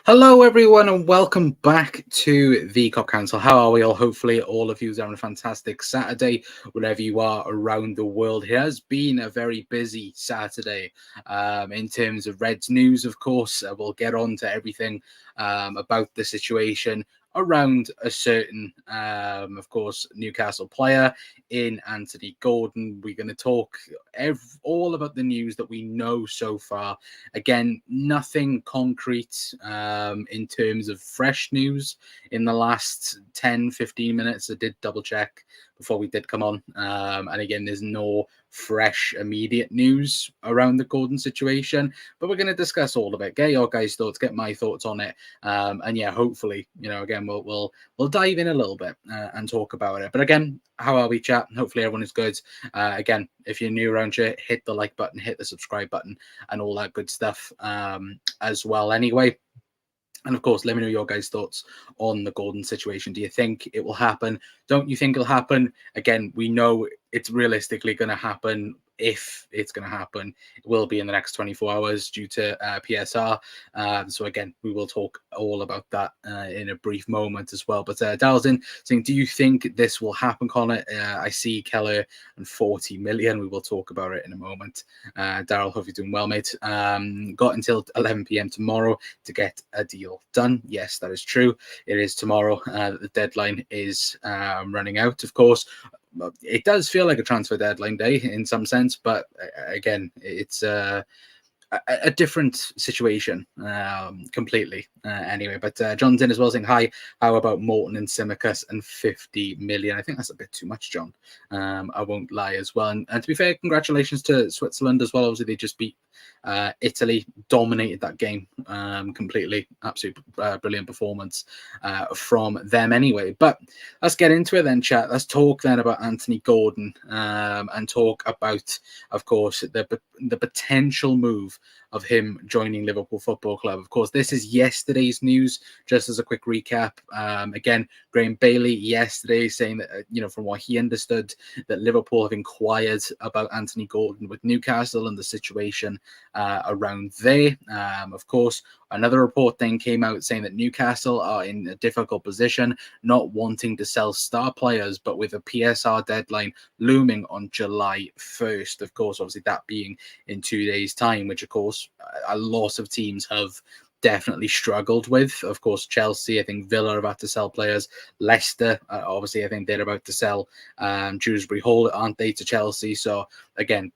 Hello, everyone, and welcome back to the Cop Council. How are we all? Hopefully, all of you are having a fantastic Saturday, wherever you are around the world. It has been a very busy Saturday in terms of Reds news, of course. We'll get on to everything about the situation around a certain, of course, Newcastle player in Anthony Gordon. We're going to talk all about the news that we know so far. Again, nothing concrete in terms of fresh news in the last 10-15 minutes. I did double check before we did come on. And again, there's no fresh, immediate news around the Gordon situation, but we're going to discuss all of it. Get your guys' thoughts, get my thoughts on it. And yeah, hopefully, again, we'll dive in a little bit and talk about it. But again, how are we, chat? Hopefully everyone is good. Again, if you're new around here, hit the like button, hit the subscribe button, and all that good stuff as well. Anyway, and of course, let me know your guys' thoughts on the Gordon situation. Do you think it will happen? Don't you think it'll happen? Again, we know it's realistically going to happen. If it's going to happen, it will be in the next 24 hours due to PSR. So again, we will talk all about that in a brief moment as well. But Daryl's in saying, do you think this will happen, Connor? I see Keller and 40 million. We will talk about it in a moment. Daryl, hope you're doing well, mate. Got until 11 p.m. tomorrow to get a deal done. Yes, that is true. It is tomorrow. The deadline is running out, of course. It does feel like a transfer deadline day in some sense, but again, it's a different situation completely. Anyway, but John's in as well saying, hi, how about Morton and Simicus and 50 million? I think that's a bit too much, John. I won't lie as well. And to be fair, congratulations to Switzerland as well. Obviously, they just beat Italy, dominated that game completely. Absolute brilliant performance from them anyway. But let's get into it then, chat. Let's talk then about Anthony Gordon and talk about, of course, the potential move of him joining Liverpool Football Club. Of course, this is yesterday's news. Just as a quick recap, again, Graham Bailey yesterday saying that, from what he understood, that Liverpool have inquired about Anthony Gordon with Newcastle and the situation around there. Of course, another report then came out saying that Newcastle are in a difficult position, not wanting to sell star players, but with a PSR deadline looming on July 1st. Of course, obviously that being in 2 days' time, which of course a lot of teams have definitely struggled with. Of course, Chelsea, I think Villa are about to sell players. Leicester, obviously, I think they're about to sell Dewsbury Hall, aren't they, to Chelsea? So again,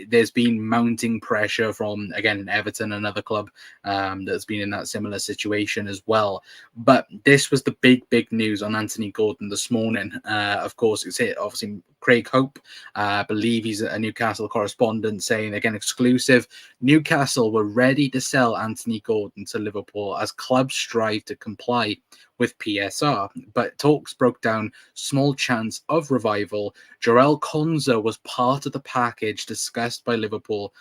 there's been mounting pressure from, again, Everton, another club that's been in that similar situation as well. But this was the big news on Anthony Gordon this morning. Of course, it's it. Obviously, Craig Hope, I believe he's a Newcastle correspondent, saying, again, exclusive, Newcastle were ready to sell Anthony Gordon to Liverpool as clubs strive to comply with PSR, but talks broke down, small chance of revival. Jarell Konza was part of the package discussed by Newcastle,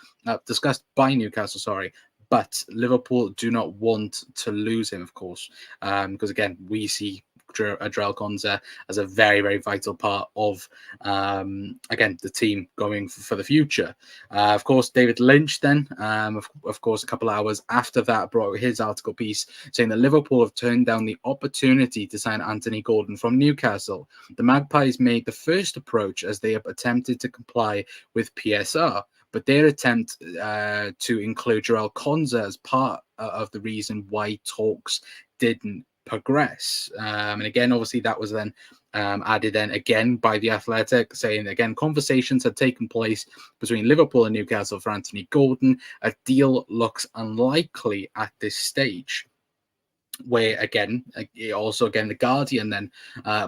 sorry, but Liverpool do not want to lose him, of course, because again, we see Jarell Konza as a very vital part of again the team going for the future. Of course, David Lynch then of course a couple of hours after that brought his article piece saying that Liverpool have turned down the opportunity to sign Anthony Gordon from Newcastle. The Magpies made the first approach as they have attempted to comply with PSR, but their attempt to include Jarell Konza as part of the reason why talks didn't progress. And again, obviously that was then added then again by The Athletic, saying again conversations had taken place between Liverpool and Newcastle for Anthony Gordon. A deal looks unlikely at this stage. Where again, the Guardian then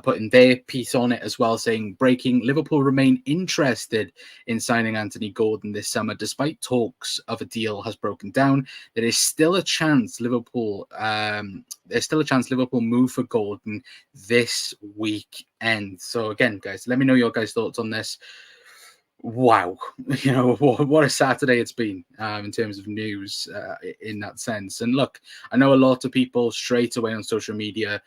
putting their piece on it as well, saying breaking, Liverpool remain interested in signing Anthony Gordon this summer despite talks of a deal has broken down. There is still a chance Liverpool move for Gordon this weekend. So again, guys, let me know your guys' thoughts on this. Wow, what a Saturday it's been in terms of news in that sense. And look, I know a lot of people straight away on social media,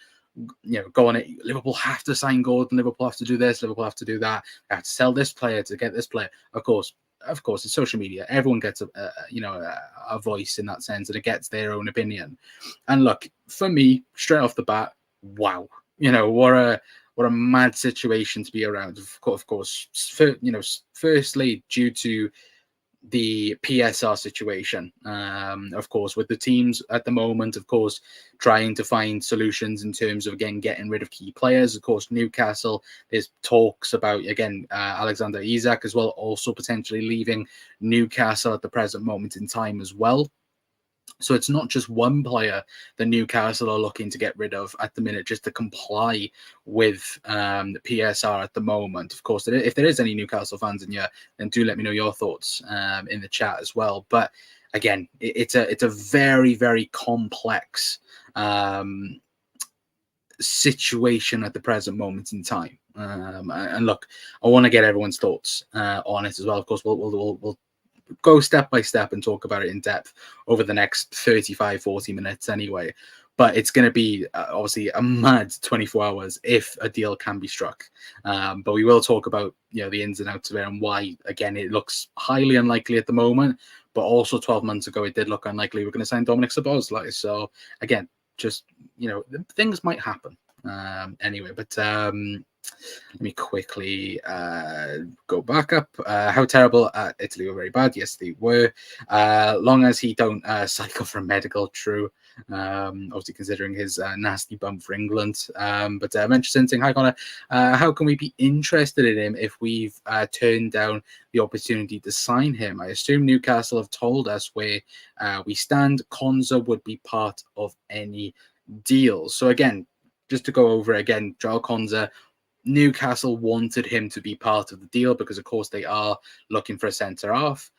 go on it. Liverpool have to sign Gordon. Liverpool have to do this. Liverpool have to do that. They have to sell this player to get this player. Of course, of course, it's social media. Everyone gets a voice in that sense, and it gets their own opinion. And look, for me, straight off the bat, wow, what a mad situation to be around. Of course, firstly, due to the PSR situation, of course, with the teams at the moment, of course, trying to find solutions in terms of, again, getting rid of key players. Of course, Newcastle, there's talks about, again, Alexander Isak as well, also potentially leaving Newcastle at the present moment in time as well. So it's not just one player that Newcastle are looking to get rid of at the minute just to comply with the PSR at the moment. Of course, if there is any Newcastle fans in here, then do let me know your thoughts in the chat as well. But again, it's a very, very complex situation at the present moment in time. And look, I want to get everyone's thoughts on it as well. Of course, we'll go step by step and talk about it in depth over the next 35-40 minutes anyway. But it's going to be obviously a mad 24 hours if a deal can be struck. But we will talk about the ins and outs of it and why, again, it looks highly unlikely at the moment. But also 12 months ago, it did look unlikely we're going to sign Dominic Szoboszlai. So again, just things might happen anyway. But let me quickly go back up. How terrible at Italy were very bad. Yes, they were. Long as he don't cycle for medical, true. Obviously, considering his nasty bump for England. But Manchester saying, hi Connor, how can we be interested in him if we've turned down the opportunity to sign him? I assume Newcastle have told us where we stand. Konza would be part of any deal. So again, just to go over again, Joel Konza, Newcastle wanted him to be part of the deal because, of course, they are looking for a centre-half.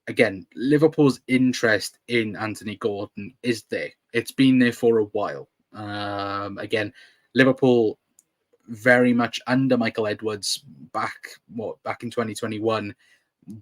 Again, Liverpool's interest in Anthony Gordon is there. It's been there for a while. Again, Liverpool very much under Michael Edwards back in 2021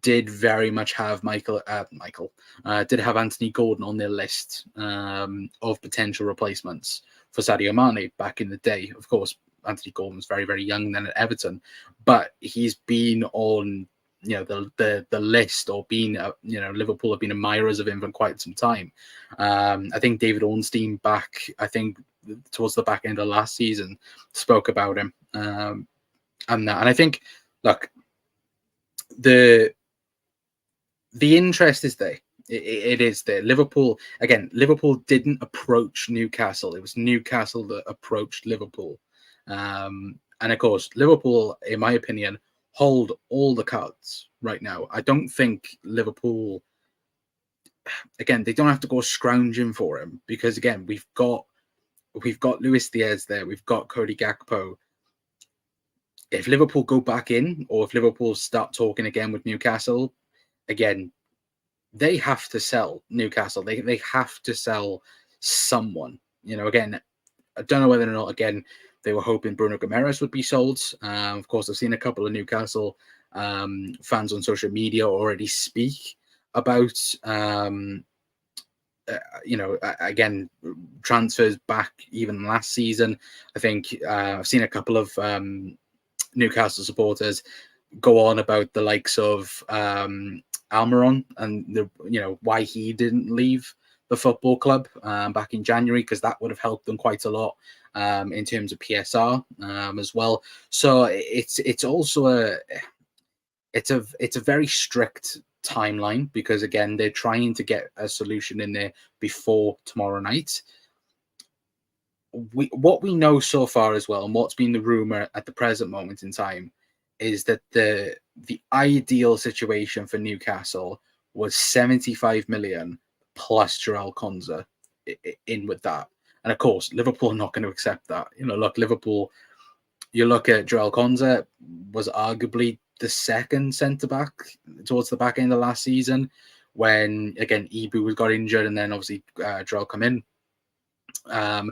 did very much have did have Anthony Gordon on their list of potential replacements for Sadio Mane back in the day. Of course, Anthony Gordon was very, very young then at Everton, but he's been on the list, or been Liverpool have been admirers of him for quite some time. I think David Ornstein towards the back end of last season spoke about him and I think, look, the interest is there. It is there. Liverpool didn't approach Newcastle. It was Newcastle that approached Liverpool. And of course, Liverpool, in my opinion, hold all the cards right now. I don't think Liverpool, again, they don't have to go scrounging for him because, again, we've got Luis Diaz there. We've got Cody Gakpo. If Liverpool go back in, or if Liverpool start talking again with Newcastle, again, they have to sell Newcastle. They have to sell someone. Again, I don't know whether or not, again, they were hoping Bruno Guimaraes would be sold. Of course, I've seen a couple of Newcastle fans on social media already speak about, again, transfers back even last season. I think I've seen a couple of Newcastle supporters go on about the likes of Almiron and why he didn't leave the football club back in January, because that would have helped them quite a lot in terms of PSR as well. So it's also a very strict timeline because, again, they're trying to get a solution in there before tomorrow night. What we know so far as well, and what's been the rumor at the present moment in time, is that the ideal situation for Newcastle was 75 million plus Joel Konza in with that. And of course, Liverpool are not going to accept that. Look, Liverpool, you look at Joel Konza, was arguably the second centre-back towards the back end of last season when, again, Ibu got injured and then obviously Joel come in. And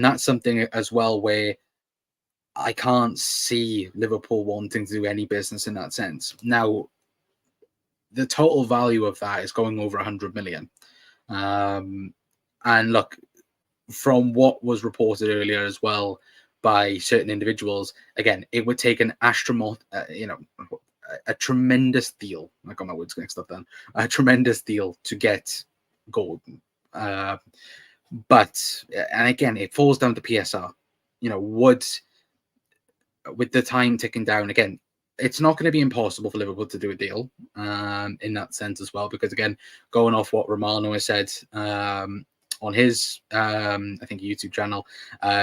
that's something as well where I can't see Liverpool wanting to do any business in that sense. Now, the total value of that is going over 100 million. And look, from what was reported earlier as well by certain individuals, again, it would take an a tremendous deal. I got my words mixed up then. A tremendous deal to get Gordon. But, and again, it falls down to PSR. Would, with the time ticking down, again, it's not going to be impossible for Liverpool to do a deal in that sense as well, because again, going off what Romano has said on his, I think, YouTube channel,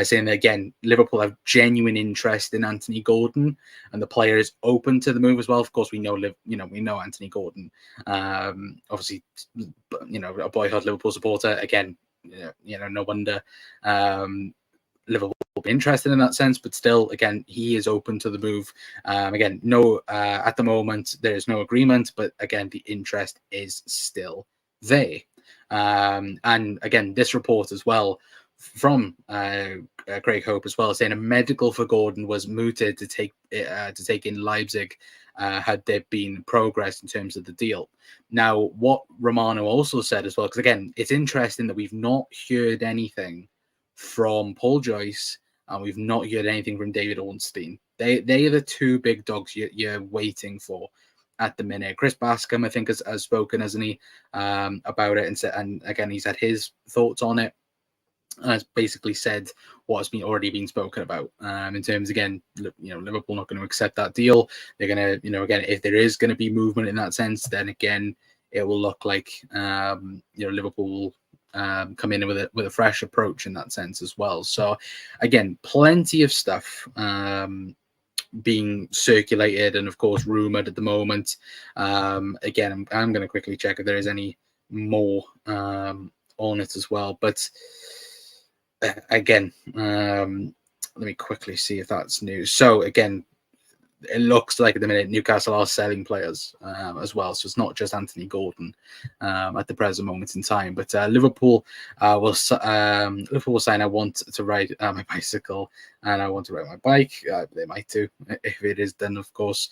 saying that, again, Liverpool have genuine interest in Anthony Gordon, and the player is open to the move as well. Of course, we know Anthony Gordon, obviously, a boyhood Liverpool supporter. Again, no wonder Liverpool will be interested in that sense, but still, again, he is open to the move. Again, no, at the moment there is no agreement, but again, the interest is still there. And again, this report as well from Craig Hope as well, saying a medical for Gordon was mooted to take in Leipzig had there been progress in terms of the deal. Now, what Romano also said as well, because again, it's interesting that we've not heard anything from Paul Joyce, and we've not heard anything from David Ornstein. They are the two big dogs you're waiting for at the minute. Chris Bascom, I think, has spoken, hasn't he, about it, and again, he's had his thoughts on it, and has basically said what's already been spoken about in terms, again, Liverpool not going to accept that deal. They're going to, again, if there is going to be movement in that sense, then again, it will look like Liverpool will come in with a fresh approach in that sense as well. So again, plenty of stuff being circulated and of course rumored at the moment. Again, I'm going to quickly check if there is any more on it as well, but again, let me quickly see if that's news. So again, it looks like at the minute Newcastle are selling players as well, so it's not just Anthony Gordon at the present moment in time. But Liverpool will sign. I want to ride my bicycle and I want to ride my bike. They might do if it is done, of course.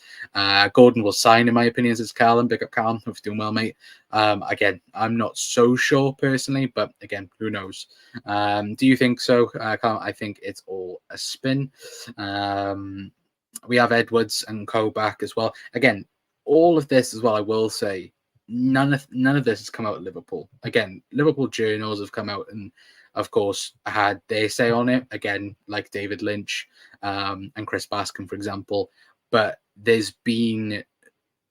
Gordon will sign, in my opinion, says Callum. Big up, Callum. Hope you're doing well, mate. Again, I'm not so sure personally, but again, who knows? Do you think so, Callum? I think it's all a spin. We have Edwards and Co back as well. Again, all of this as well, I will say, none of this has come out of Liverpool. Again, Liverpool journals have come out and, of course, had their say on it. Again, like David Lynch and Chris Bascom, for example. But there's been,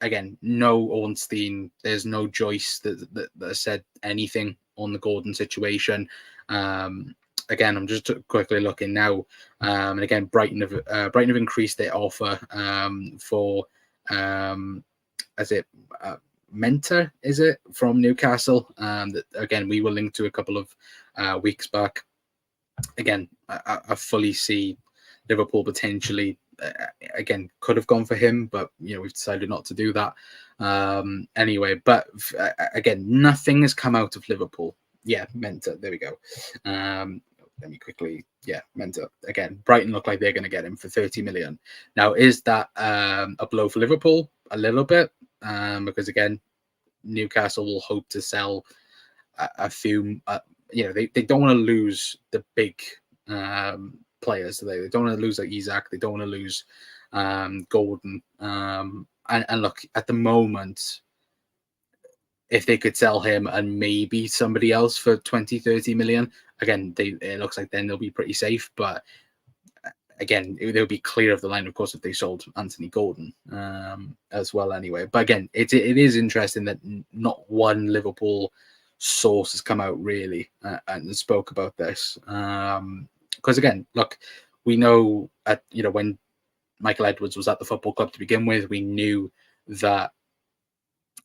again, no Ornstein. There's no Joyce that said anything on the Gordon situation. Again, I'm just quickly looking now, and again, Brighton have increased their offer for Mentor, is it, from Newcastle? That again we were linked to a couple of weeks back. Again, I fully see Liverpool potentially again could have gone for him, but we've decided not to do that anyway. But again, nothing has come out of Liverpool. Yeah, Mentor. There we go. Let me quickly, Mentor. Again, Brighton look like they're going to get him for 30 million. Now, is that a blow for Liverpool? A little bit, because again, Newcastle will hope to sell a few. They don't want to lose the big players. They don't want to lose like Isak. They don't want to lose Gordon. And look, at the moment, if they could sell him and maybe somebody else for 20, 30 million, again, it looks like then they'll be pretty safe. But again, they'll be clear of the line, of course, if they sold Anthony Gordon as well anyway. But again, it is interesting that not one Liverpool source has come out really and spoke about this. Because again, look, we know when Michael Edwards was at the football club to begin with, we knew that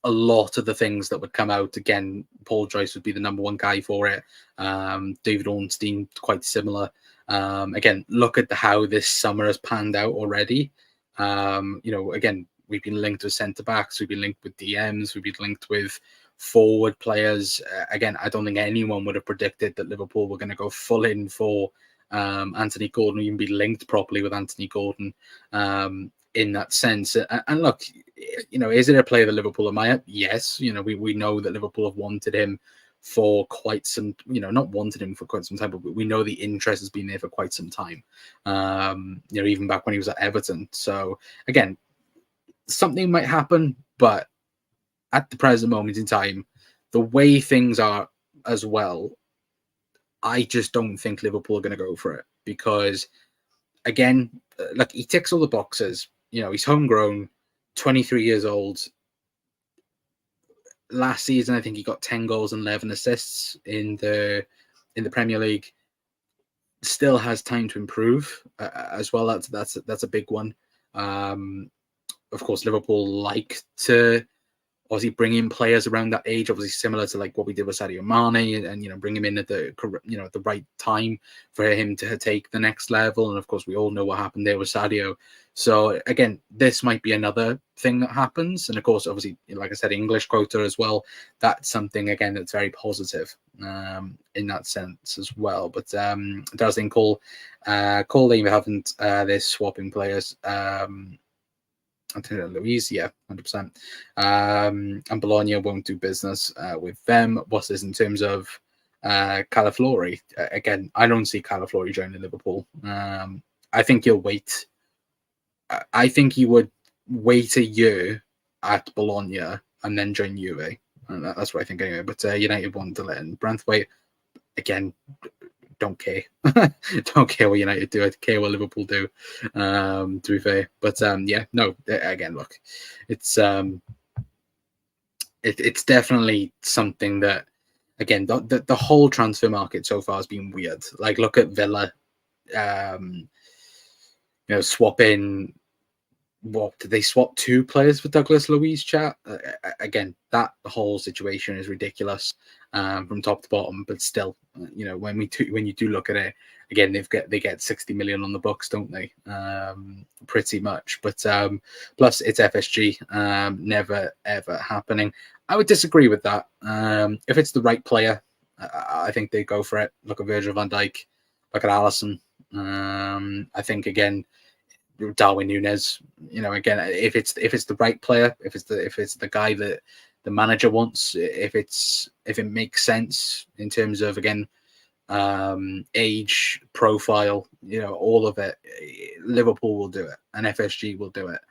a lot of the things that would come out, again, Paul Joyce would be the number one guy for it. David Ornstein, quite similar. Again, look at how this summer has panned out already. Again, we've been linked with centre backs, we've been linked with DMs, we've been linked with forward players. Again, I don't think anyone would have predicted that Liverpool were going to go full in for Anthony Gordon, even be linked properly with Anthony Gordon in that sense. And look, is it a player that Liverpool admire? Yes. We know that Liverpool have wanted him for quite some, not wanted him for quite some time, but we know the interest has been there for quite some time. Even back when he was at Everton. So again, something might happen, but at the present moment in time, the way things are as well, I just don't think Liverpool are going to go for it because, again, like he ticks all the boxes. He's homegrown, 23 years old. Last season, I think he got 10 goals and 11 assists in the Premier League. Still has time to improve as well. That's a big one. Of course, Liverpool like to obviously bring in players around that age, obviously similar to like what we did with Sadio Mane, and bring him in at the at the right time for him to take the next level. And of course, we all know what happened there with Sadio. So again, this might be another thing that happens. And of course, obviously, like I said, English quota as well. That's something again that's very positive in that sense as well. But does think Cole they haven't they're swapping players. Antonio Luis, yeah, 100%. And Bologna won't do business with them. What's this in terms of Calaflori? Again, I don't see Calaflori joining Liverpool. I think he'll wait. I think he would wait a year at Bologna and then join Juve. And that's what I think anyway. But United want to let in Branthwaite. Again, don't care. Don't care what United do. I care what Liverpool do, to be fair. But no, again, look, it's definitely something that, again, the whole transfer market so far has been weird. Like, look at Villa, swapping. What did they swap 2 players for Douglas Luiz? Chat again. That whole situation is ridiculous from top to bottom. But still, when you do look at it again, they get 60 million on the books, don't they? Pretty much. But plus it's FSG, never ever happening. I would disagree with that. If it's the right player, I think they go for it. Look at Virgil van Dijk. Look at Alisson. I think again. Darwin Núñez, again, if it's the right player, if it's the guy that the manager wants, if it makes sense in terms of again age profile, all of it, Liverpool will do it and FSG will do it.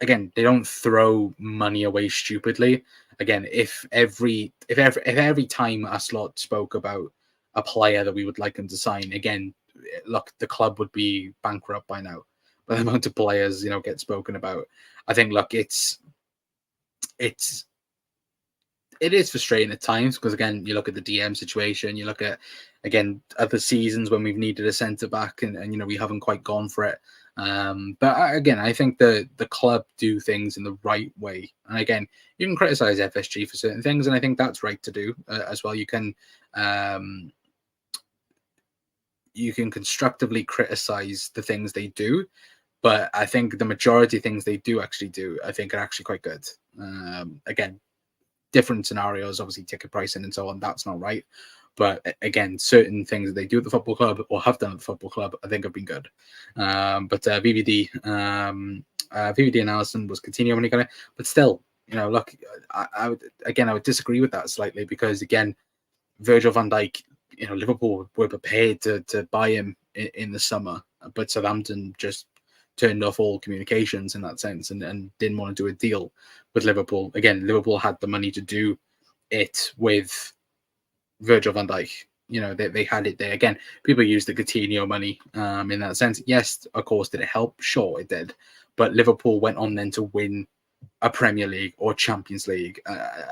Again, they don't throw money away stupidly. Again, if every time a slot spoke about a player that we would like him to sign, again, look, the club would be bankrupt by now. But the amount of players, get spoken about. I think, look, it is frustrating at times because, again, you look at the DM situation, you look at, again, other seasons when we've needed a centre back and we haven't quite gone for it. But again, I think the club do things in the right way. And again, you can criticize FSG for certain things, and I think that's right to do as well. You can constructively criticize the things they do, but I think the majority of things they do, I think are actually quite good. Again, different scenarios, obviously ticket pricing and so on, that's not right. But again, certain things that they do at the football club or have done at the football club, I think have been good. But VVD and Alisson was Coutinho when he got it. But still, look, I would disagree with that slightly because, again, Virgil van Dijk, Liverpool were prepared to buy him in the summer, but Southampton just turned off all communications in that sense and didn't want to do a deal with Liverpool. Again, Liverpool had the money to do it with Virgil van Dijk. They had it there. Again, people use the Coutinho money in that sense. Yes, of course, did it help? Sure, it did. But Liverpool went on then to win a Premier League or Champions League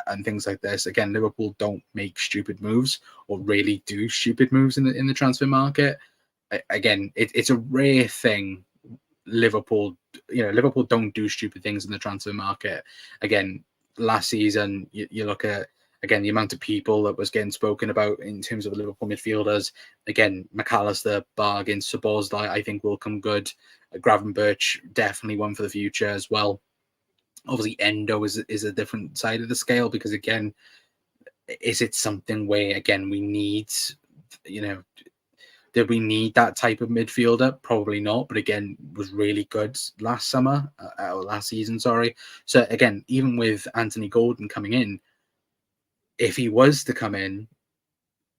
and things like this. Again, Liverpool don't make stupid moves or really do stupid moves in the transfer market. Again, it's a rare thing. Liverpool don't do stupid things in the transfer market. Again, last season, you look at, again, the amount of people that was getting spoken about in terms of the Liverpool midfielders. Again, McAllister, bargain, Szoboszlai, I think will come good. Gravenberch, definitely one for the future as well. Obviously, Endo is a different side of the scale because, again, is it something where, again, we need, did we need that type of midfielder? Probably not, but again, was really good last summer, or last season, sorry. So again, even with Anthony Gordon coming in, if he was to come in,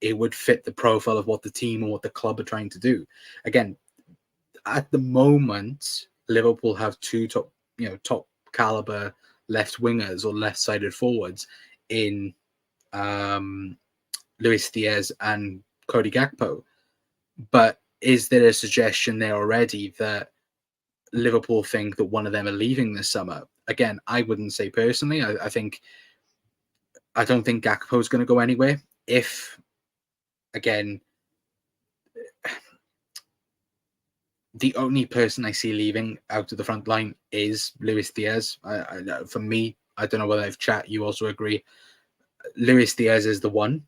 it would fit the profile of what the team or what the club are trying to do. Again, at the moment, Liverpool have two top top caliber left wingers or left-sided forwards in Luis Diaz and Cody Gakpo. But is there a suggestion there already that Liverpool think that one of them are leaving this summer? Again, I wouldn't say personally. I don't think Gakpo is going to go anywhere. If, again, the only person I see leaving out of the front line is Luis Diaz. For me, I don't know whether I've chat, you also agree. Luis Diaz is the one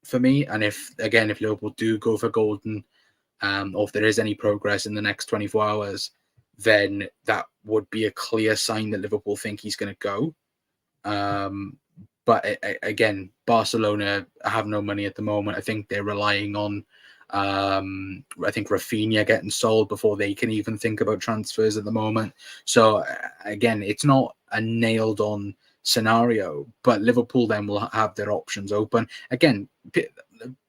for me. And if Liverpool do go for Golden, or if there is any progress in the next 24 hours, then that would be a clear sign that Liverpool think he's going to go. But again, Barcelona have no money at the moment. I think they're relying on, I think Rafinha getting sold before they can even think about transfers at the moment. So again, it's not a nailed on scenario, but Liverpool then will have their options open. Again,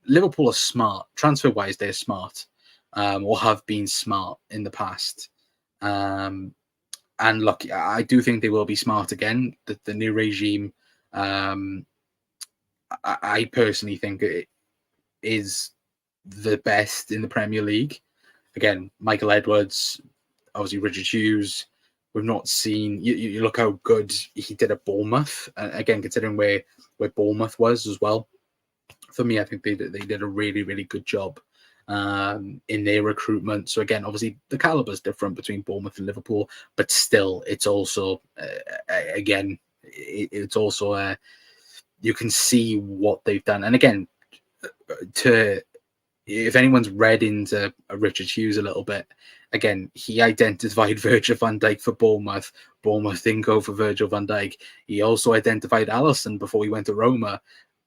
Liverpool are smart. Transfer wise, they're smart, or have been smart in the past. And look, I do think they will be smart again. The new regime, I personally think it is the best in the Premier League. Again, Michael Edwards, obviously Richard Hughes. We've not seen. You look how good he did at Bournemouth. Again, considering where Bournemouth was as well. For me, I think they did a really, really good job in their recruitment. So again, obviously the caliber is different between Bournemouth and Liverpool, but still, it's also it's also you can see what they've done. And again, if anyone's read into Richard Hughes a little bit, again, he identified Virgil van Dijk for Bournemouth. Bournemouth didn't go for Virgil van Dijk. He also identified Alisson before he went to Roma.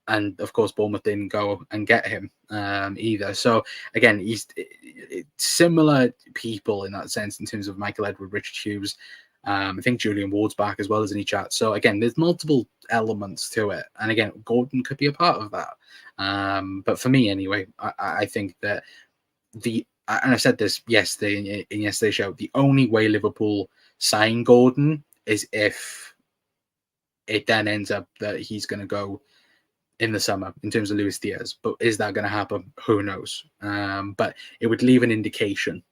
And of course, Bournemouth didn't go and get him either. So again, he's similar people in that sense in terms of Michael Edward, Richard Hughes. I think Julian Ward's back as well as any chat. So again, there's multiple elements to it, and again, Gordon could be a part of that. But for me, anyway, I think that and I said this yesterday in yesterday's show, the only way Liverpool sign Gordon is if it then ends up that he's going to go in the summer in terms of Luis Diaz. But is that going to happen? Who knows? But it would leave an indication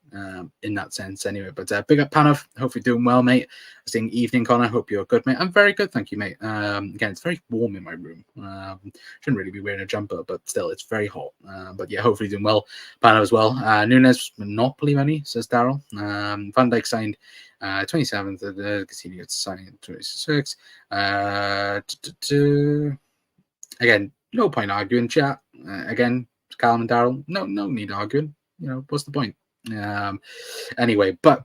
in that sense anyway. But big up, Panav. Hope you're doing well, mate. I'm saying evening, Connor. Hope you're good, mate. I'm very good, thank you, mate. Again, it's very warm in my room. Shouldn't really be wearing a jumper, but still, it's very hot. But yeah, hopefully doing well. Panav as well. Nunes Monopoly money, says Daryl. Van Dijk signed 27th. Coutinho signed 26. Again, no point arguing, chat. Again, Callum and Daryl, no need arguing. What's the point? Anyway, but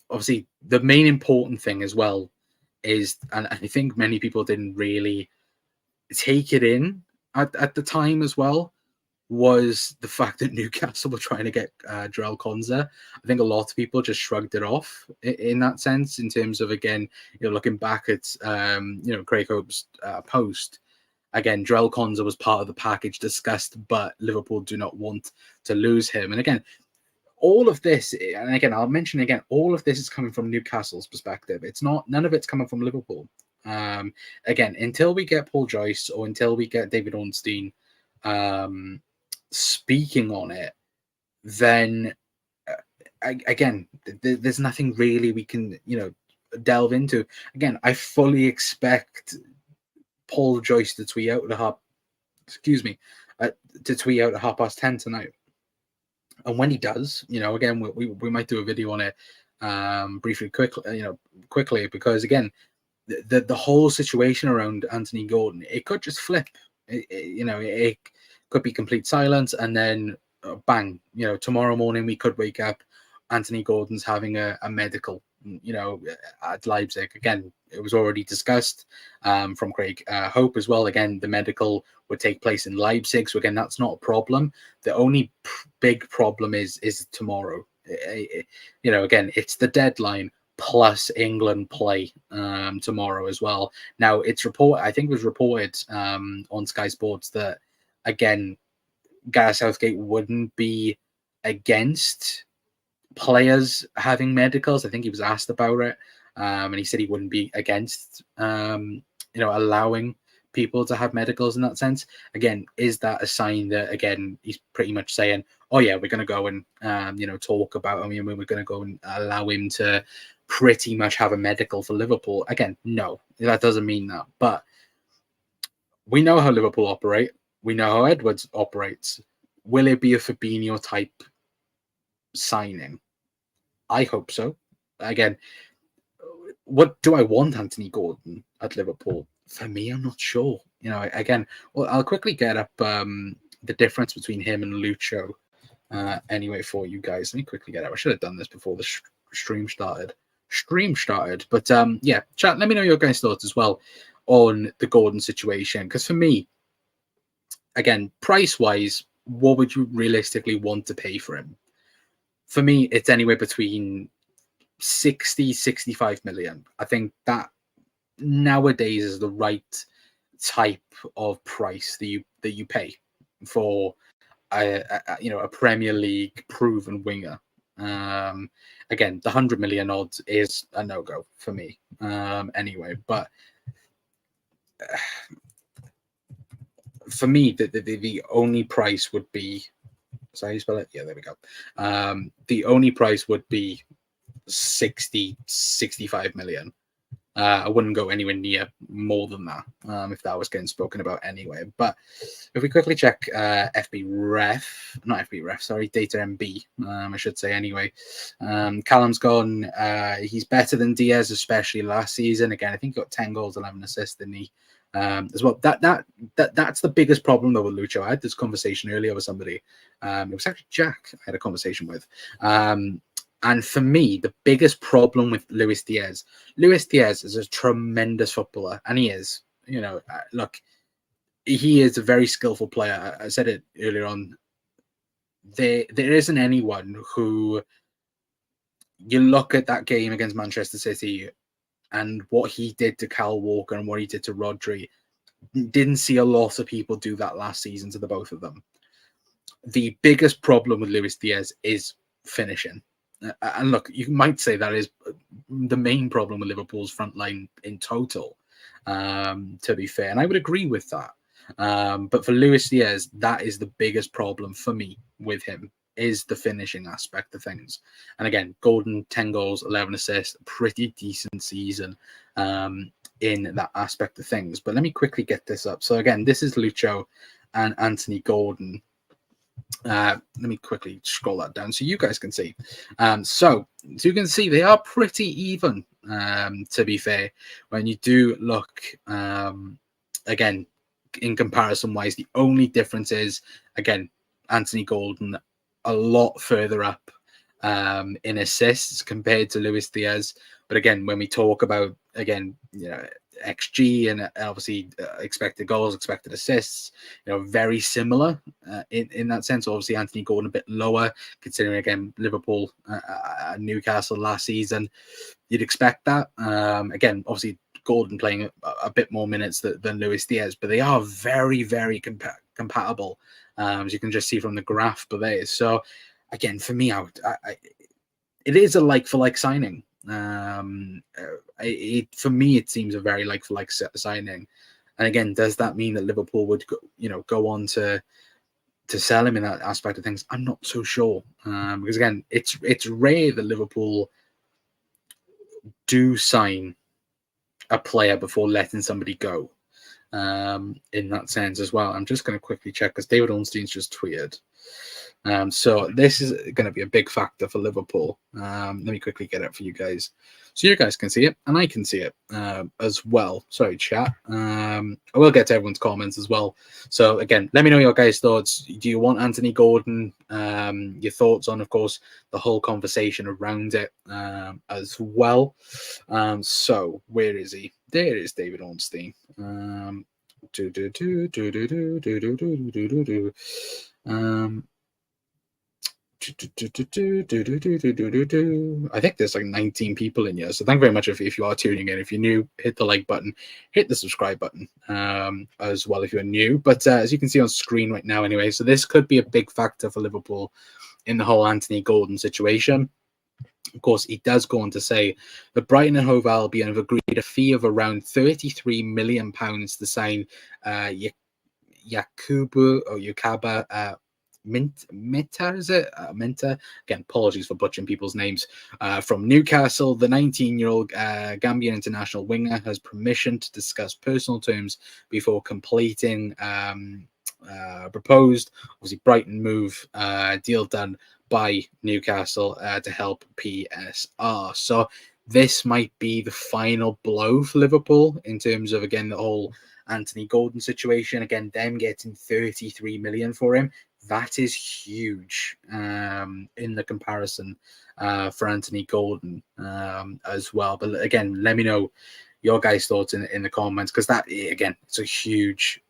obviously the main important thing as well is, and I think many people didn't really take it in at the time as well, was the fact that Newcastle were trying to get Jarell Konza. I think a lot of people just shrugged it off in that sense, in terms of, again, looking back at Craig Hope's post. Again, Jarell Konza was part of the package discussed, but Liverpool do not want to lose him. And again, all of this, and again, I'll mention again, all of this is coming from Newcastle's perspective. None of it's coming from Liverpool. Again, until we get Paul Joyce or until we get David Ornstein speaking on it, then again, there's nothing really we can delve into. Again, I fully expect Paul Joyce to tweet out at to tweet out at 10:30 tonight. And when he does, again, we might do a video on it briefly, quickly, because again, the whole situation around Anthony Gordon, it could just flip. It could be complete silence, and then bang, tomorrow morning we could wake up, Anthony Gordon's having a medical, at Leipzig. Again, it was already discussed from Craig Hope as well. Again, the medical would take place in Leipzig. So again, that's not a problem. The only big problem is tomorrow. Again, it's the deadline plus England play tomorrow as well. Now, I think it was reported on Sky Sports that, again, Gareth Southgate wouldn't be against players having medicals. I think he was asked about it, and he said he wouldn't be against, allowing people to have medicals in that sense. Again, is that a sign that, again, he's pretty much saying, oh yeah, we're going to go and talk about him, we're going to go and allow him to pretty much have a medical for Liverpool? Again, no, that doesn't mean that. But we know how Liverpool operate. We know how Edwards operates. Will it be a Fabinho type signing? I hope so. Again, what do I want Anthony Gordon at Liverpool? For me, I'm not sure. Again, well, I'll quickly get up the difference between him and Lucho anyway for you guys. Let me quickly get up. I should have done this before the stream started. But yeah, chat, let me know your guys' thoughts as well on the Gordon situation. Because for me, again, price-wise, what would you realistically want to pay for him? For me, it's anywhere between 60, 65 million. I think that nowadays is the right type of price that you pay for a Premier League proven winger. Again, the 100 million odds is a no-go for me. Anyway, but for me, the only price would be, sorry, you spell it? Yeah, there we go. The only price would be 60, 65 million. I wouldn't go anywhere near more than that if that was getting spoken about anyway. But if we quickly check not FB Ref, sorry, Data MB, I should say anyway. Callum's gone. He's better than Diaz, especially last season. Again, I think he got 10 goals, 11 assists, didn't he? As well. That's the biggest problem though with Lucho. I had this conversation earlier with somebody. It was actually Jack I had a conversation with. And for me, the biggest problem with Luis Diaz is a tremendous footballer, and he is. Look, he is a very skillful player. I said it earlier on. There isn't anyone who you look at that game against Manchester City and what he did to Kyle Walker and what he did to Rodri. Didn't see a lot of people do that last season to the both of them. The biggest problem with Luis Diaz is finishing. And look, you might say that is the main problem with Liverpool's front line in total, to be fair. And I would agree with that. But for Luis Diaz, that is the biggest problem for me with him, is the finishing aspect of things. And again, Gordon, 10 goals, 11 assists, pretty decent season in that aspect of things. But let me quickly get this up. So again, this is Lucho and Anthony Gordon. Let me quickly scroll that down so you guys can see. So you can see they are pretty even, to be fair. When you do look, again, in comparison wise, the only difference is, again, Anthony Gordon a lot further up in assists compared to Luis Diaz. But again, when we talk about, again, XG and obviously expected goals, expected assists, very similar in that sense. Obviously, Anthony Gordon a bit lower, considering, again, Liverpool, Newcastle last season. You'd expect that. Again, obviously, Gordon playing a bit more minutes than Luis Diaz, but they are very, very compatible, as you can just see from the graph below. So, again, for me, it is a like-for-like signing. For me, it seems a very like-for-like signing. And again, does that mean that Liverpool would go on to sell him in that aspect of things? I'm not so sure, because again, it's rare that Liverpool do sign a player before letting somebody go, in that sense as well. I'm just going to quickly check because David Ornstein's just tweeted. So this is going to be a big factor for Liverpool. Let me quickly get it for you guys so you guys can see it and I can see it as well. Sorry, chat. I will get to everyone's comments as well. So again, let me know your guys' thoughts. Do you want Anthony Gordon? Your thoughts on, of course, the whole conversation around it as well. So where is he? There is David Ornstein. I think there's like 19 people in here, so thank you very much if you are tuning in. If you're new, hit the like button, hit the subscribe button as well if you're new. But as you can see on screen right now anyway, so this could be a big factor for Liverpool in the whole Anthony Gordon situation. Of course, he does go on to say that Brighton and Hove Albion have agreed a fee of around £33 million to sign Yakubu or Yukaba Minta, is it? Minta. Again, apologies for butchering people's names. From Newcastle, the 19-year-old Gambian international winger has permission to discuss personal terms before completing proposed, obviously, Brighton move deal done by Newcastle to help PSR. So this might be the final blow for Liverpool in terms of, again, the whole Anthony Gordon situation. Again, them getting 33 million for him. That is huge in the comparison for Anthony Gordon as well. But again, let me know your guys' thoughts in the comments, because that, again, it's a huge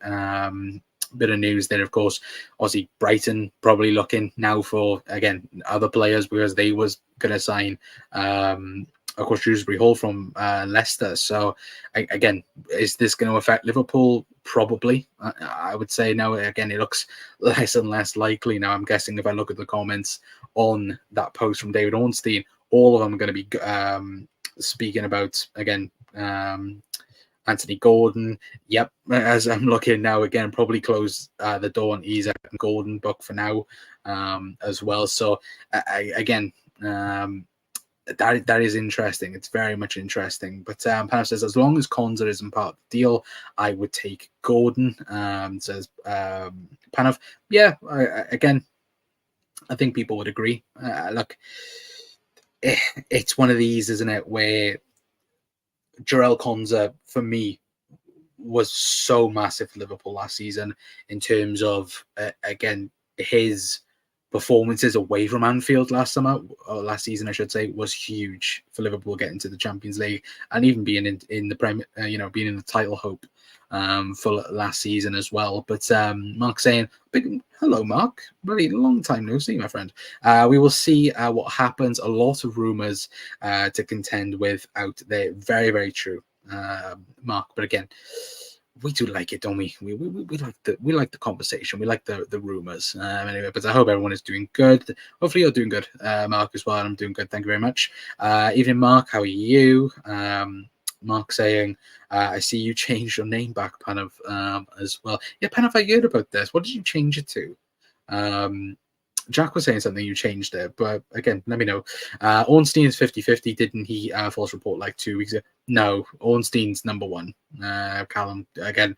bit of news there. Of course, obviously Brighton probably looking now for, again, other players, because they was going to sign of course Shrewsbury Hall from Leicester. So again, is this going to affect Liverpool? Probably. I would say now, again, it looks less and less likely now. I'm guessing if I look at the comments on that post from David Ornstein, all of them are going to be speaking about, again, Anthony Gordon. Yep, as I'm looking now, again, probably close the door on Isaac and Gordon book for now as well. So again, that is interesting. It's very much interesting. But Panav says, as long as Konza isn't part of the deal, I would take Gordon. Says Panav. Yeah, again, I think people would agree. Look, it's one of these, isn't it, where Jarell Konza, for me, was so massive for Liverpool last season in terms of, again, his performances away from Anfield last season, I should say, was huge for Liverpool getting to the Champions League and even being in the Premier, being in the title hope for last season as well. But Mark saying, hello, Mark. Very long time no see, my friend. We will see what happens. A lot of rumours to contend with out there. Very, very true, Mark. But again, we do like it, don't we? We like the conversation. We like the rumors. Anyway, but I hope everyone is doing good. Hopefully you're doing good, Mark, as well. I'm doing good. Thank you very much. Evening, Mark. How are you? Mark saying, I see you changed your name back, Panav, as well. Yeah, Panav, I heard about this. What did you change it to? Jack was saying something, you changed it, but again, let me know. Ornstein is 50-50. Didn't he false report like 2 weeks ago? No, Ornstein's number one. Callum, again,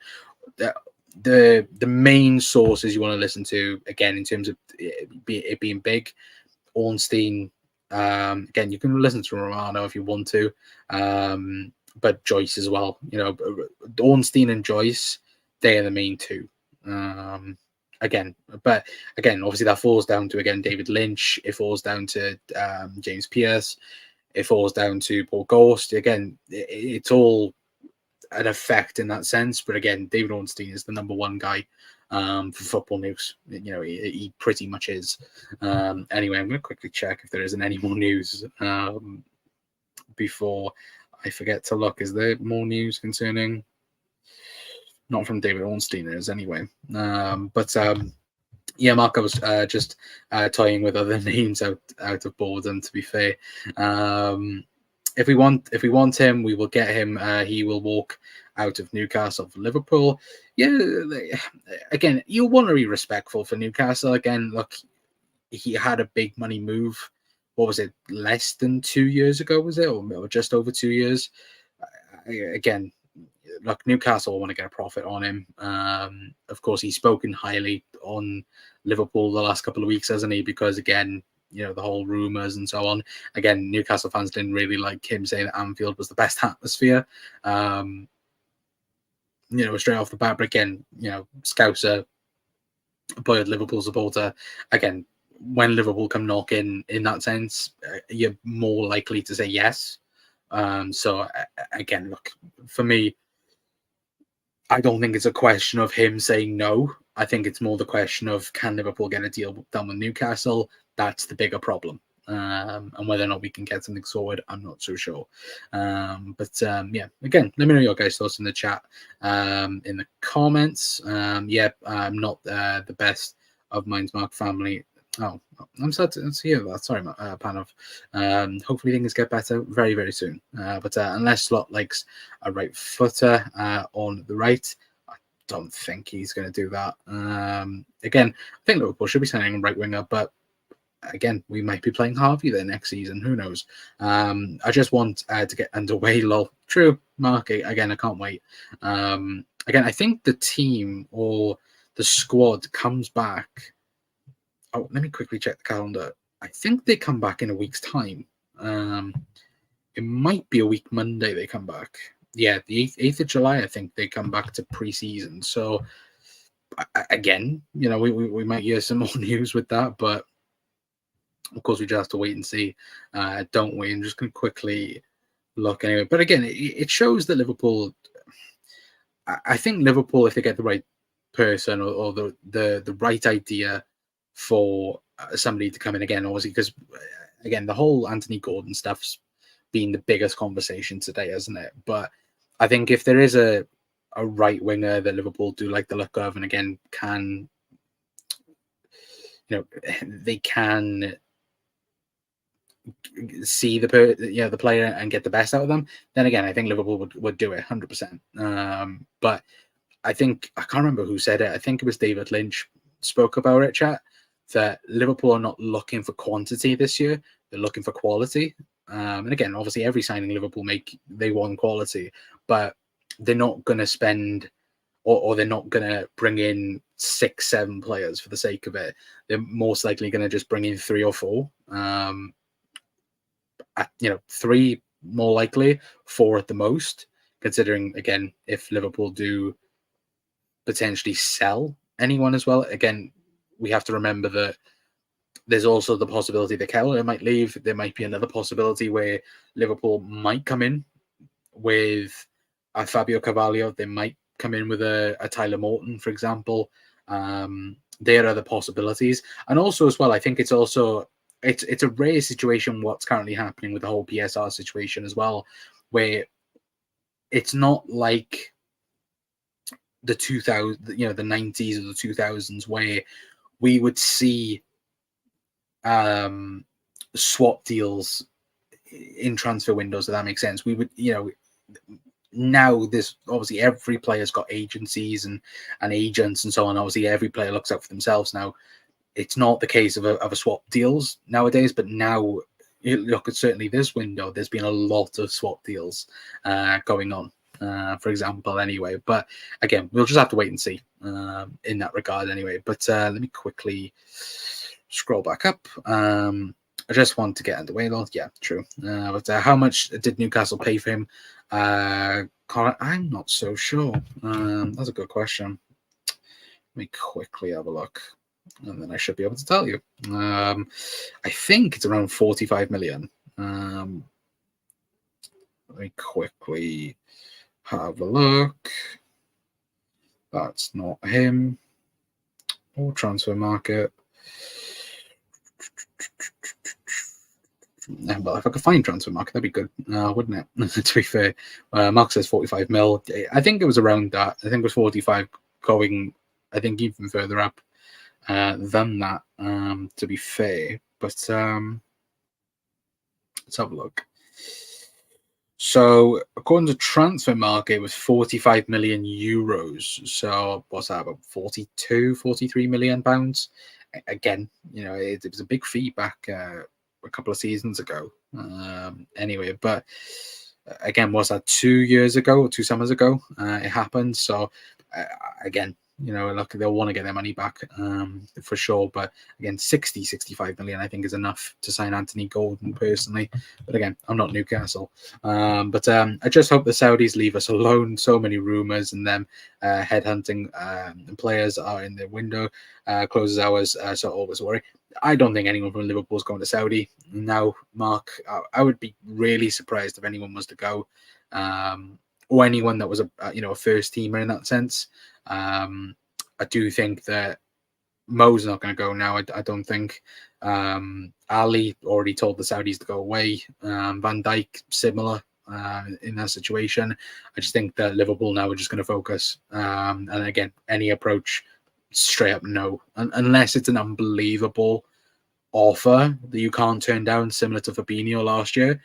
the main sources you want to listen to, again, in terms of it being big, Ornstein, again, you can listen to Romano if you want to, but Joyce as well. Ornstein and Joyce, they are the main two. Again, obviously that falls down to, again, David Lynch. It falls down to James Pearce. It falls down to Paul Ghost. Again, it's all an effect in that sense. But again, David Ornstein is the number one guy for football news. He pretty much is. Anyway, I'm going to quickly check if there isn't any more news before I forget to look. Is there more news concerning? Not from David Ornstein, is anyway. Yeah, Mark, I was just toying with other names out of boredom, to be fair. If we want him, we will get him. He will walk out of Newcastle for Liverpool. Yeah, again, you want to be respectful for Newcastle. Again, look, he had a big money move. What was it? Less than 2 years ago, was it? Or just over 2 years? Again, look, Newcastle want to get a profit on him. Of course, he's spoken highly on Liverpool the last couple of weeks, hasn't he? Because, again, the whole rumours and so on. Again, Newcastle fans didn't really like him saying that Anfield was the best atmosphere. Straight off the bat. But again, Scouser, boy, Liverpool supporter. Again, when Liverpool come knocking, in that sense, you're more likely to say yes. So again, look, for me, I don't think it's a question of him saying no. I think it's more the question of, can Liverpool get a deal done with Newcastle? That's the bigger problem. And whether or not we can get something sorted, I'm not so sure. Yeah, again, let me know your guys' thoughts in the chat, in the comments. I'm not the best of Mine's Mark family. Oh, I'm sad to hear that. Sorry, Panov. Hopefully things get better very, very soon. But unless Slot likes a right footer on the right, I don't think he's going to do that. Again, I think Liverpool should be signing a right winger, but again, we might be playing Harvey there next season. Who knows? I just want to get underway. Lol. True, Mark. Again, I can't wait. Again, I think the team or the squad comes back. Oh, let me quickly check the calendar. I think they come back in a week's time. It might be a week Monday they come back. Yeah, the 8th of July, I think they come back to pre-season. So, again, we might hear some more news with that, but of course, we just have to wait and see, don't we? I'm just going to quickly look anyway. But again, it shows that Liverpool, I think Liverpool, if they get the right person or the right idea for somebody to come in again, obviously, because again, the whole Anthony Gordon stuff's been the biggest conversation today, hasn't it? But I think if there is a right winger that Liverpool do like the look of, and again, they can see the player and get the best out of them, then again, I think Liverpool would do it 100%. But I think, I can't remember who said it. I think it was David Lynch spoke about it, chat, that Liverpool are not looking for quantity this year. They're looking for quality. And again, obviously every signing Liverpool make, they want quality, but they're not going to spend or they're not going to bring in 6-7 players for the sake of it. They're most likely going to just bring in 3 or 4. 3 more likely, 4 at the most, considering, again, if Liverpool do potentially sell anyone as well. Again, we have to remember that there's also the possibility that Keller might leave. There might be another possibility where Liverpool might come in with a Fabio Carvalho. They might come in with a Tyler Morton, for example. There are other possibilities. And also as well, I think it's also it's a rare situation what's currently happening with the whole PSR situation as well, where it's not like the 2000, the 90s or the 2000s, where we would see swap deals in transfer windows, if that makes sense. We would, now there's obviously every player's got agencies and agents and so on. Obviously, every player looks out for themselves now. It's not the case of a swap deals nowadays, but now you look at certainly this window, there's been a lot of swap deals going on, for example, anyway. But again, we'll just have to wait and see in that regard anyway. But let me quickly scroll back up. I just want to get underway though. Yeah, true. But how much did Newcastle pay for him? I'm not so sure. That's a good question. Let me quickly have a look, and then I should be able to tell you. I think it's around 45 million. Let me quickly have a look. That's not him. Or transfer market. Well, if I could find transfer market, that'd be good, wouldn't it? To be fair, Mark says 45 mil. I think it was around that. I think it was 45 going, I think, even further up than that, to be fair. But let's have a look. So, according to transfer market, it was 45 million euros. So, what's that, about 43 million pounds? Again, it was a big fee back a couple of seasons ago. Anyway, but again, was that 2 years ago or 2 summers ago? It happened. So, again, look, they'll want to get their money back for sure. But again, 65 million, I think, is enough to sign Anthony Gordon personally. But again, I'm not Newcastle. But I just hope the Saudis leave us alone. So many rumors and them headhunting players are in their window, closes hours. So always worry. I don't think anyone from Liverpool is going to Saudi now, Mark. I would be really surprised if anyone was to go. Or anyone that was a first teamer in that sense. I do think that Mo's not going to go now. I don't think. Ali already told the Saudis to go away. Van Dijk, similar in that situation. I just think that Liverpool now are just going to focus. And again, any approach, straight up no. Unless it's an unbelievable offer that you can't turn down, similar to Fabinho last year.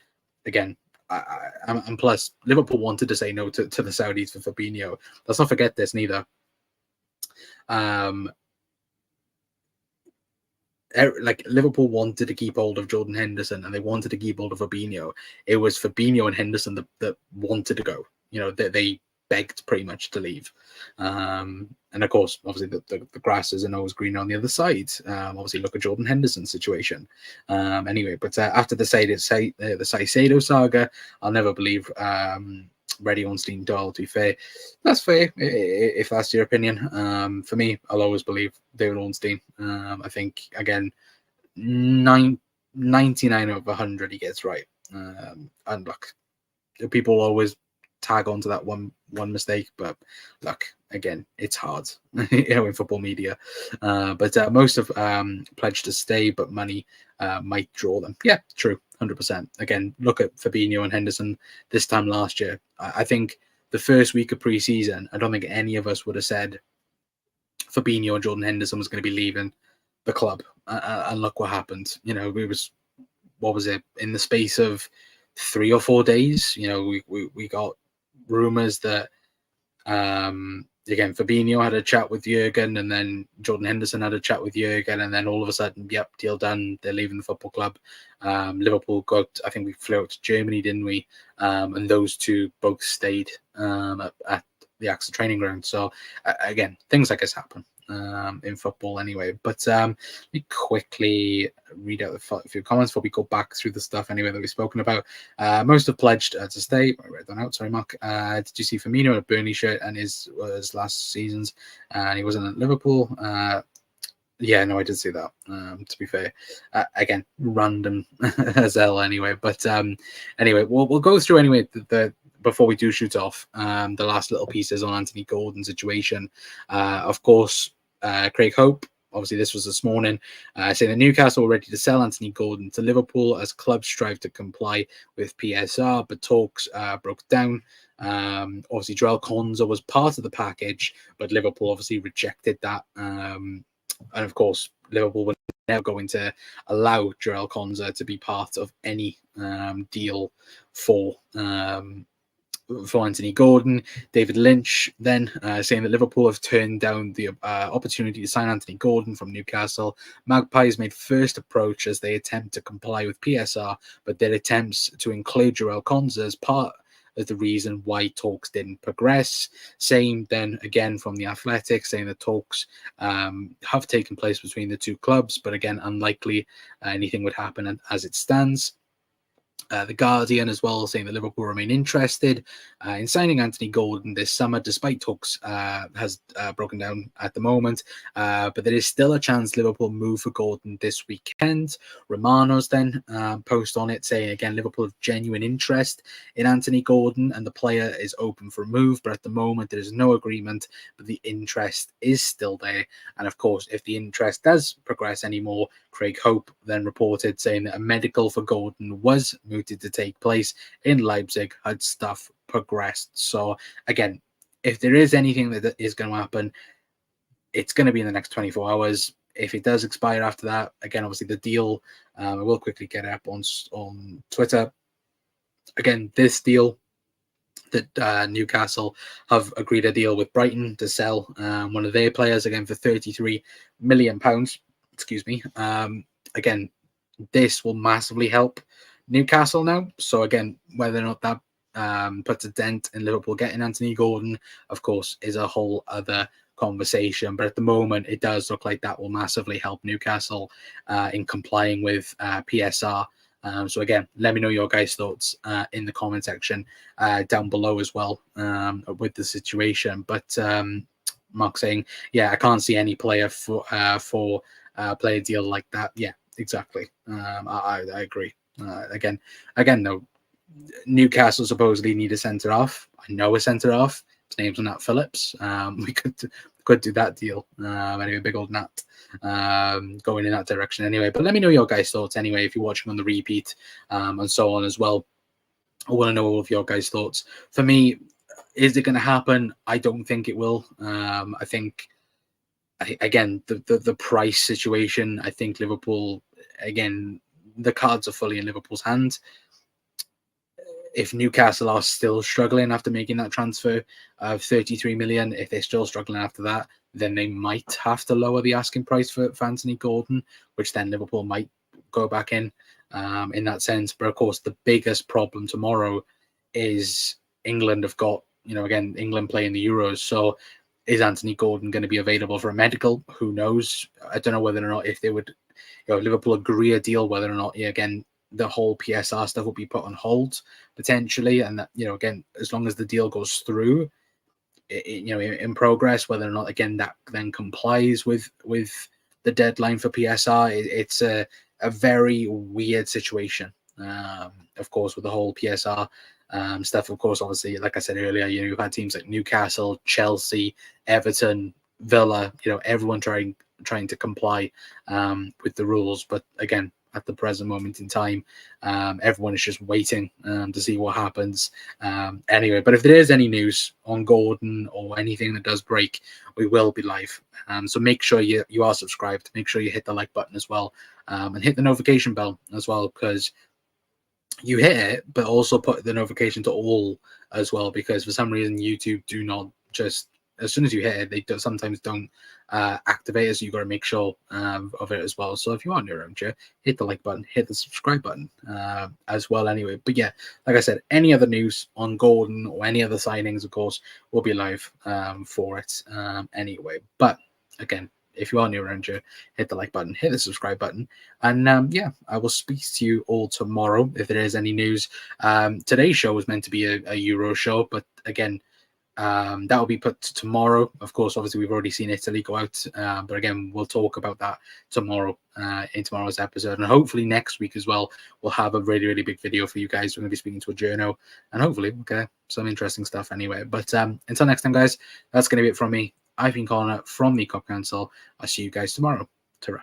Again, and plus Liverpool wanted to say no to the Saudis for Fabinho. Let's not forget this neither. Like Liverpool wanted to keep hold of Jordan Henderson and they wanted to keep hold of Fabinho. It was Fabinho and Henderson that wanted to go. You know, they begged pretty much to leave. And of course, obviously the grass isn't always green on the other side. Obviously, look at Jordan Henderson's situation. Anyway, but after the Saicedo saga, I'll never believe Reddy Ornstein Doyle, to be fair. That's fair if that's your opinion. For me, I'll always believe David Ornstein. I think, again, 99 of 100 he gets right. And look, people always tag onto that one mistake, but look, again, it's hard, in football media. But most have pledged to stay, but money might draw them. Yeah, true, 100%. Again, look at Fabinho and Henderson this time last year. I think the first week of pre-season, I don't think any of us would have said Fabinho and Jordan Henderson was going to be leaving the club. And look what happened. You know, what was it, in the space of 3 or 4 days? You know, we got rumors that again, Fabinho had a chat with Jurgen, and then Jordan Henderson had a chat with Jurgen, and then all of a sudden, yep, deal done. They're leaving the football club. Liverpool got, I think we flew out to Germany, didn't we? And those two both stayed at the AXA training ground. So again, things like this happen in football anyway. But let me quickly read out a few comments before we go back through the stuff anyway that we've spoken about. Most have pledged to stay. I read that out. Sorry, Mark. Did you see Firmino in a Burnley shirt and his last season's? And he wasn't at Liverpool. Yeah, no, I did see that. To be fair, again, random as hell anyway. But anyway, we'll go through anyway the before we do shoot off the last little pieces on Anthony Gordon's situation. Of course, Craig Hope, obviously this was this morning, saying that Newcastle were ready to sell Anthony Gordon to Liverpool as clubs strive to comply with PSR, but talks broke down. Obviously, Joel Konza was part of the package, but Liverpool obviously rejected that. And of course, Liverpool were never going to allow Joel Konza to be part of any deal for Anthony Gordon. David Lynch then saying that Liverpool have turned down the opportunity to sign Anthony Gordon from Newcastle. Magpies made first approach as they attempt to comply with PSR, but their attempts to include Joel Konza as part of the reason why talks didn't progress. Same then again from the Athletic, saying that talks have taken place between the two clubs, but again, unlikely anything would happen as it stands. The Guardian as well, saying that Liverpool remain interested in signing Anthony Gordon this summer, despite talks has broken down at the moment. But there is still a chance Liverpool move for Gordon this weekend. Romano's then post on it saying, again, Liverpool have genuine interest in Anthony Gordon and the player is open for a move. But at the moment, there is no agreement, but the interest is still there. And of course, if the interest does progress anymore, Craig Hope then reported saying that a medical for Gordon was mooted to take place in Leipzig had stuff progressed. So again, if there is anything that is going to happen, it's going to be in the next 24 hours. If it does expire after that, again, obviously the deal, I will quickly get up on Twitter. Again, this deal that Newcastle have agreed a deal with Brighton to sell one of their players, again, for £33 million. Excuse me. Again, this will massively help Newcastle now. So again, whether or not that puts a dent in Liverpool getting Anthony Gordon, of course, is a whole other conversation. But at the moment, it does look like that will massively help Newcastle in complying with PSR. So again, let me know your guys' thoughts in the comment section down below as well with the situation. But Mark saying, yeah, I can't see any player for play a deal like that. Yeah, exactly. I agree. Again, though, Newcastle supposedly need a centre half. I know a centre half. His name's Nat Phillips. We could do that deal. Anyway, big old Nat going in that direction anyway. But let me know your guys' thoughts anyway if you're watching on the repeat and so on as well. I want to know all of your guys' thoughts. For me, is it going to happen? I don't think it will. I think, again, the price situation, I think Liverpool again, the cards are fully in Liverpool's hands. If Newcastle are still struggling after making that transfer of 33 million, if they're still struggling after that, then they might have to lower the asking price for Anthony Gordon, which then Liverpool might go back in that sense. But of course, the biggest problem tomorrow is England have got, again, England playing the Euros. So is Anthony Gordon going to be available for a medical? Who knows? I don't know whether or not if they would, Liverpool agree a deal, whether or not, again, the whole PSR stuff will be put on hold potentially. And that, again, as long as the deal goes through, in progress, whether or not, again, that then complies with the deadline for PSR, it's a very weird situation. Of course, with the whole PSR stuff, of course, obviously, like I said earlier, you've had teams like Newcastle, Chelsea, Everton, Villa, everyone trying to comply with the rules. But again, at the present moment in time, everyone is just waiting to see what happens. Anyway, but if there is any news on Gordon or anything that does break, we will be live. So make sure you are subscribed. Make sure you hit the like button as well, and hit the notification bell as well, because you hit it, but also put the notification to all as well, because for some reason YouTube do not just, as soon as you hit it, they sometimes don't activate it, so you got to make sure of it as well. So if you are new around here, hit the like button, hit the subscribe button as well anyway. But yeah, like I said, any other news on Gordon or any other signings, of course, we'll be live for it anyway. But again, if you are new around here, hit the like button, hit the subscribe button, and yeah, I will speak to you all tomorrow if there is any news. Today's show was meant to be a Euro show, but again, that will be put to tomorrow. Of course, obviously, we've already seen Italy go out, but again, we'll talk about that tomorrow in tomorrow's episode, and hopefully next week as well, we'll have a really, really big video for you guys. We're going to be speaking to a journo, and hopefully, okay, some interesting stuff anyway. But until next time, guys, that's going to be it from me. I've been Connor from the Cop Council. I'll see you guys tomorrow. Ta-ra.